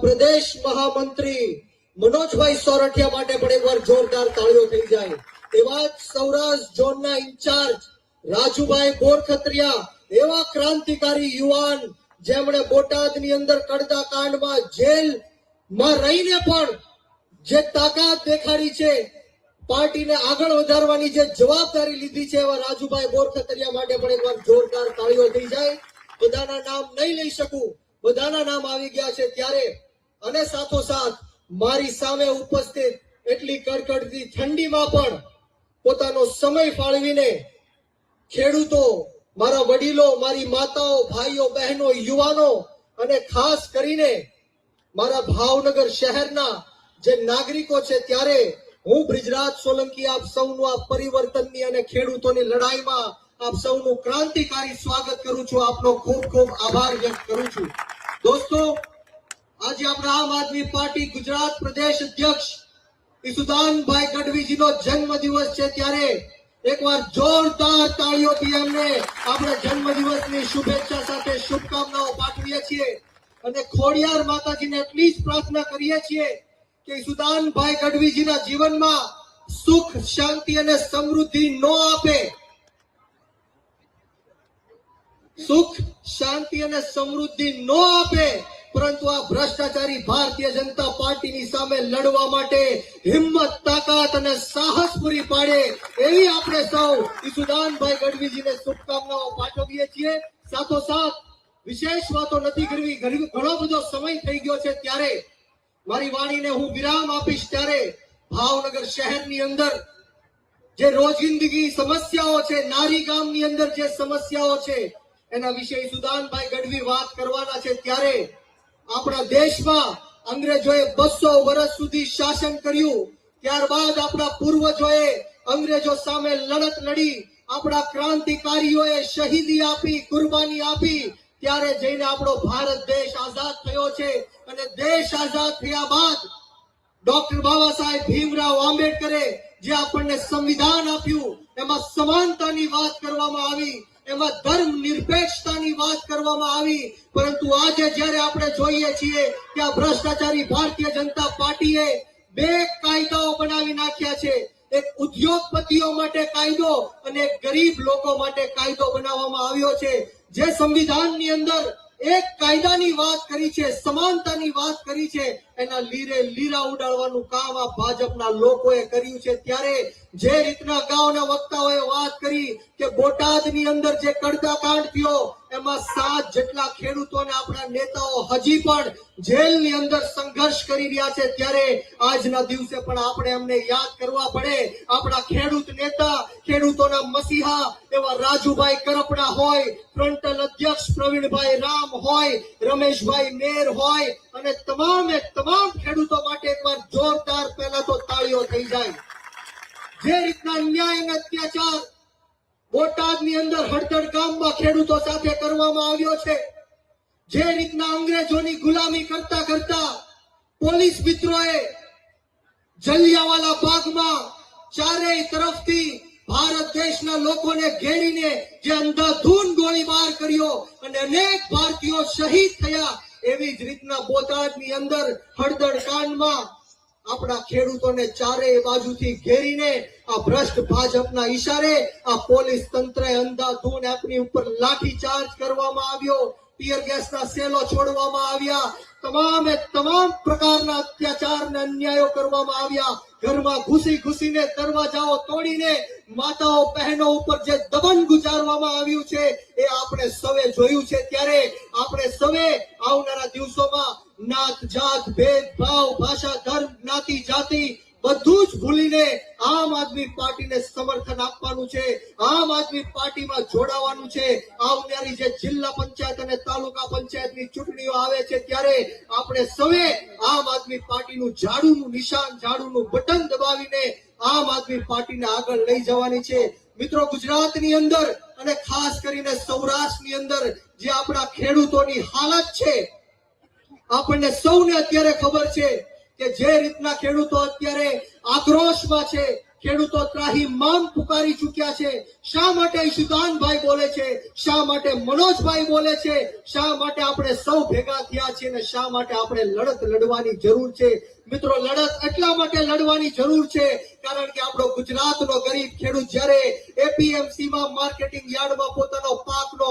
પ્રદેશ મહામંત્રી મનોજભાઈ સોરઠિયા માટે પણ એકવાર જોરદાર તાળીઓ થઈ જાય। એવા જ સૌરાષ્ટ્ર ઝોનના ઇન્ચાર્જ રાજુભાઈ બોરખત્રિયા, એવા ક્રાંતિકારી યુવાન જેમણે બોટાદની અંદર કડતા કાંડમાં જેલમાં રહીને પણ જે તાકાત દેખાડી છે, પાર્ટીને આગળ વધારવાની જે જવાબદારી લીધી છે, એવા રાજુભાઈ બોરખત્રિયા માટે પણ એકવાર જોરદાર તાળીઓ થઈ જાય। બધાના નામ નહીં લઈ શકું, બધાના નામ આવી ગયા છે ત્યારે, અને સાથોસાથ મારી સામે ઉપસ્થિત એટલી કડકડતી ઠંડીમાં પણ પોતાનો સમય ફાળવીને ખેડૂતો, મારા વડીલો, મારી માતાઓ, ભાઈઓ, બહેનો, યુવાનો અને ખાસ કરીને મારા ભાવનગર શહેરના જે નાગરિકો છે ત્યારે હું બ્રિજરાજ સોલંકી આપ સૌનું આ પરિવર્તનની અને ખેડૂતોની લડાઈમાં આપ સૌનું ક્રાંતિકારી સ્વાગત કરું છું। આપનો ખૂબ ખૂબ આભાર વ્યક્ત કરું છું। દોસ્તો, આજે આપણા આમ આદમી પાર્ટી ગુજરાત પ્રદેશ અધ્યક્ષ ઈસુદાનભાઈ ગઢવીજીનો જન્મદિવસ છે ત્યારે એકવાર જોરદાર તાળીઓથી એમને આપણે જન્મદિવસની શુભેચ્છા સાથે શુભકામનાઓ પાઠવીએ છીએ અને ખોડિયાર માતાજીને એટલી જ પ્રાર્થના કરીએ છીએ કે ઈસુદાનભાઈ ગઢવીજીના જીવનમાં સુખ, શાંતિ અને સમૃદ્ધિ નો આપે, સુખ, શાંતિ અને સમૃદ્ધિ નો આપે, પરંતુ આ ભ્રષ્ટાચારી ભારતીય જનતા પાર્ટીની સામે લડવા માટે હિંમત, તાકાત અને સાહસ પૂરી પાડે એવી આપણે સૌ ઈસુદાનભાઈ ગઢવીજીને શુભકામનાઓ પાઠવીએ છીએ। સાથોસાથ વિશેષ વાતો નથી કરવી, ઘણો બધો સમય થઈ ગયો છે ત્યારે મારી વાણીને હું વિરામ આપીશ। ત્યારે ભાવનગર શહેરની અંદર જે રોજિંદગી સમસ્યાઓ છે, નારી ગામની અંદર જે સમસ્યાઓ છે, એના વિશે ઈસુદાનભાઈ ગઢવી વાત કરવાના છે ત્યારે આપણા દેશમાં અંગ્રેજોએ 200 વર્ષ સુધી શાસન કર્યું, ત્યારબાદ આપણા પૂર્વજોએ અંગ્રેજો સામે લડત લડી, આપણા ક્રાંતિકારીઓએ શહીદી આપી, કુરબાની આપી, ત્યારે જઈને આપણો ભારત દેશ આઝાદ થયો છે। અને દેશ આઝાદ થયા બાદ ડોક્ટર બાબા સાહેબ ભીમરાવ આંબેડકરે જે આપણને સંવિધાન આપ્યું, એમાં સમાનતાની વાત કરવામાં આવી, એમાં ધર્મ નિરપેક્ષતાની વાત કરવામાં આવી, પરંતુ આજે જ્યારે આપણે જોઈએ છીએ કે આ ભ્રષ્ટાચારી ભારતીય જનતા પાર્ટીએ 2 કાયદાઓ બનાવી નાખ્યા છે। એક ઉદ્યોગપતિઓ માટે કાયદો અને એક ગરીબ લોકો માટે કાયદો બનાવવામાં આવ્યો છે। જે સંવિધાનની અંદર એક કાયદાની વાત કરી છે, સમાનતાની વાત કરી છે, એના લીરે લીરા ઉડાડવાનું કામ આ ભાજપના લોકોએ કર્યું છે। ત્યારે જે રીતના ગામના વક્તાઓએ વાત કરી કે બોટાદની અંદર જે કડતાકાંડ થયો એમાં 7 જેટલા ખેડૂતોને આપણા નેતાઓ હજી પણ જેલની અંદર સંઘર્ષ કરી રહ્યા છે, ત્યારે આજના દિવસે પણ આપણે એમને યાદ કરવા પડે। આપણા ખેડૂત નેતા, ખેડૂતોના મસીહા એવા રાજુભાઈ કરપડા હોય, ફ્રન્ટલ અધ્યક્ષ પ્રવીણભાઈ રામ હોય, રમેશભાઈ મેર હોય અને તમામ ખેડૂતો માટે એકવાર જોરદાર પહેલા તો તાળીઓ થઈ જાય। જે રીતના અન્યાય અને અત્યાચાર બોટાદની અંદર હળદળ ગામમાં ખેડૂતો સાથે કરવામાં આવ્યો છે, જે રીતના અંગ્રેજોની ગુલામી કરતા કરતા પોલીસ મિત્રોએ જલિયાવાલા બાગમાં ચારેય તરફથી ભારત દેશના લોકોને ઘેરીને જે અંધાધૂંધ ગોળીબાર કર્યો અને અનેક ભારતીયો શહીદ થયા, એવી જ રીતના બોટાદની અંદર હળદળ કાંડમાં આપણા ખેડૂતોને ચારેય બાજુથી ઘેરીને આ ભ્રષ્ટ ભાજપના ઈશારે આ પોલીસ તંત્રએ અંધાધૂંધ આપની ઉપર લાઠીચાર્જ કરવામાં આવ્યો, ટીયર ગેસના સેલો છોડવામાં આવ્યા, તમામ પ્રકારના અત્યાચાર અને અન્યાયો કરવામાં આવ્યા। ઘરમાં ઘૂસીને દરવાજાઓ તોડીને માતાઓ, બહેનો ઉપર જે દમન ગુજારવામાં આવ્યું છે એ આપણે સૌએ જોયું છે। ત્યારે આપણે સૌએ આવનારા દિવસોમાં નાત, જાત, ભેદભાવ, ભાષા, ધર્મ, જ્ઞાતિ, જાતિ બધું જ ભૂલીને આમ આદમી પાર્ટીને સમર્થન આપવાનું છે, આમ આદમી પાર્ટીમાં જોડાવાનું છે। આવનારી જે જિલ્લા પંચાયત અને તાલુકા પંચાયતની ચૂંટણીઓ આવે છે ત્યારે આપણે સૌએ આમ આદમી પાર્ટીનું ઝાડુનું નિશાન, ઝાડુનું બટન દબાવીને આમ આદમી પાર્ટીને આગળ લઈ જવાની છે। મિત્રો, ગુજરાતની અંદર અને ખાસ કરીને સૌરાષ્ટ્રની અંદર જે આપણા ખેડૂતોની હાલત છે, આપણને સૌને અત્યારે ખબર છે કે જે રીતના ખેડૂતો અત્યારે આક્રોશમાં છે, ખેડૂતો ત્રાહિમામ પુકારી ચૂક્યા છે. શા માટે ઈશુદાનભાઈ બોલે છે? શા માટે મનોજભાઈ બોલે છે? શા માટે આપણે સૌ ભેગા થયા છીએ અને શા માટે આપણે લડત લડવાની જરૂર છે? મિત્રો, લડત એટલા માટે લડવાની જરૂર છે કારણ કે આપણો ગુજરાતનો ગરીબ ખેડૂત જ્યારે એપીએમસી માં માર્કેટિંગ યાર્ડમાં પોતાનો પાકનો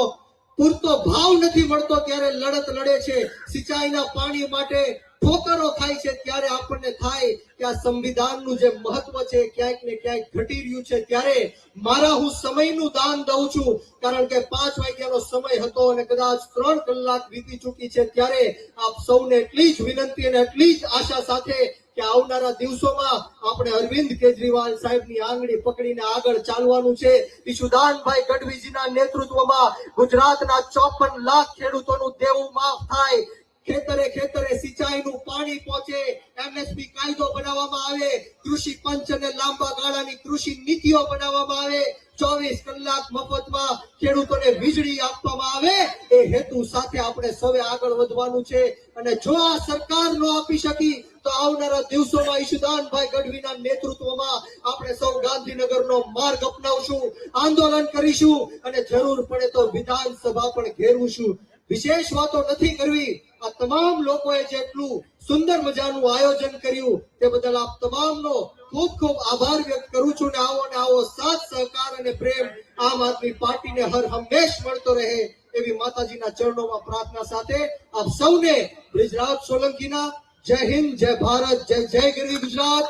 પૂરતો ભાવ નથી મળતો ત્યારે લડત લડે છે. સિંચાઈના પાણી માટે ઠોકરો ખાય છે ત્યારે આપણને થાય કે આ સંવિધાનનું જે મહત્વ છે ક્યાંક ને ક્યાંક ઘટી રહ્યું છે. ત્યારે હું સમયનું દાન દઉં છું કારણ કે 5 વાગ્યાનો સમય હતો અને કદાચ 3 કલાક વીતી ચૂકી છે. ત્યારે આપ સૌને એટલી જ વિનંતી અને એટલી જ આશા સાથે કે આવનારા દિવસોમાં આપણે અરવિંદ કેજરીવાલ સાહેબની આંગળી પકડીને આગળ ચાલવાનું છે. ઈશુદાનભાઈ ગઢવીજીના નેતૃત્વમાં ગુજરાતના 54 લાખ ખેડૂતોનું દેવું માફ થાય, ખેતરે ખેતરે સિંચાઈનું પાણી પહોંચે, એમએસપી કાયદો બનાવવામાં આવે, કૃષિ પંચ અને લાંબા ગાળાની કૃષિ નીતિઓ બનાવવામાં આવે, 24 કલાક મફતમાં ખેડૂતોને વીજળી આપવામાં આવે. એ હેતુ સાથે આપણે સૌએ આગળ વધવાનું છે અને જો આ સરકાર ન આપી શકી તો આવનારા દિવસોમાં ઈશુદાનભાઈ ગઢવીના નેતૃત્વમાં આપણે સૌ ગાંધીનગરનો માર્ગ અપનાવશું, આંદોલન કરીશું અને જરૂર પડે તો વિધાનસભા પણ ઘેરવું. વિશેષ વાતો નથી કરવી. આ તમામ લોકોએ જેટલું સુંદર મજાનું આયોજન કર્યું તે બદલ આપ તમામનો ખૂબ ખૂબ આભાર વ્યક્ત કરું છું. ને આવો સાથ સહકાર અને પ્રેમ આમ આદમી પાર્ટીને હર હંમેશ મળતો રહે એવી માતાજીના ચરણોમાં પ્રાર્થના સાથે આપ સૌને બ્રિજરાજ સોલંકીના જય હિન્દ, જય ભારત, જય જય ગરવી ગુજરાત.